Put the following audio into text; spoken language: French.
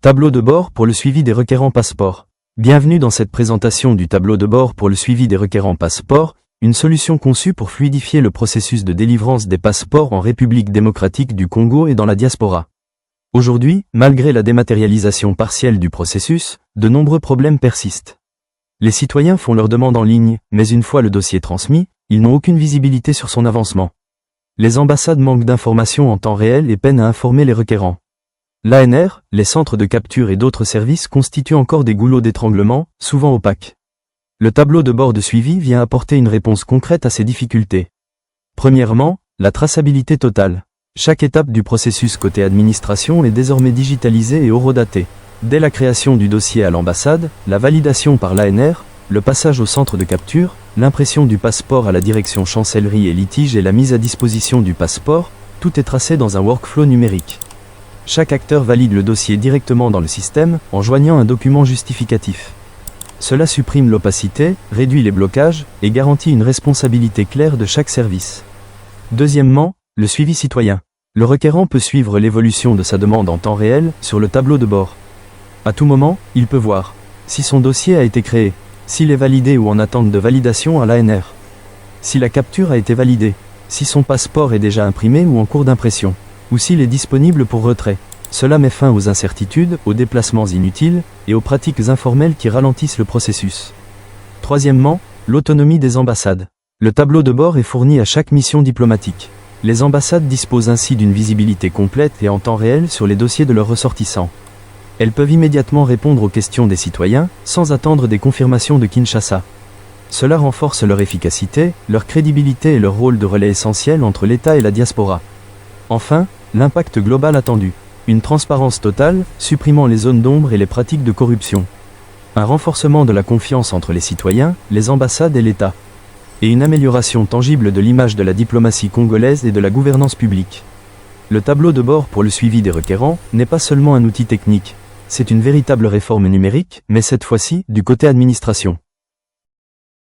Tableau de bord pour le suivi des requérants passeport. Bienvenue dans cette présentation du tableau de bord pour le suivi des requérants passeport, une solution conçue pour fluidifier le processus de délivrance des passeports en République démocratique du Congo et dans la diaspora. Aujourd'hui, malgré la dématérialisation partielle du processus, de nombreux problèmes persistent. Les citoyens font leur demande en ligne, mais une fois le dossier transmis, ils n'ont aucune visibilité sur son avancement. Les ambassades manquent d'informations en temps réel et peinent à informer les requérants. L'ANR, les centres de capture et d'autres services constituent encore des goulots d'étranglement, souvent opaques. Le tableau de bord de suivi vient apporter une réponse concrète à ces difficultés. Premièrement, la traçabilité totale. Chaque étape du processus côté administration est désormais digitalisée et horodatée. Dès la création du dossier à l'ambassade, la validation par l'ANR, le passage au centre de capture, l'impression du passeport à la direction chancellerie et litige et la mise à disposition du passeport, tout est tracé dans un workflow numérique. Chaque acteur valide le dossier directement dans le système, en joignant un document justificatif. Cela supprime l'opacité, réduit les blocages, et garantit une responsabilité claire de chaque service. Deuxièmement, le suivi citoyen. Le requérant peut suivre l'évolution de sa demande en temps réel, sur le tableau de bord. À tout moment, il peut voir si son dossier a été créé, s'il est validé ou en attente de validation à l'ANR, si la capture a été validée, si son passeport est déjà imprimé ou en cours d'impression, ou s'il est disponible pour retrait. Cela met fin aux incertitudes, aux déplacements inutiles, et aux pratiques informelles qui ralentissent le processus. Troisièmement, l'autonomie des ambassades. Le tableau de bord est fourni à chaque mission diplomatique. Les ambassades disposent ainsi d'une visibilité complète et en temps réel sur les dossiers de leurs ressortissants. Elles peuvent immédiatement répondre aux questions des citoyens, sans attendre des confirmations de Kinshasa. Cela renforce leur efficacité, leur crédibilité et leur rôle de relais essentiel entre l'État et la diaspora. Enfin, l'impact global attendu. Une transparence totale, supprimant les zones d'ombre et les pratiques de corruption. Un renforcement de la confiance entre les citoyens, les ambassades et l'État. Et une amélioration tangible de l'image de la diplomatie congolaise et de la gouvernance publique. Le tableau de bord pour le suivi des requérants n'est pas seulement un outil technique, c'est une véritable réforme numérique, mais cette fois-ci, du côté administration.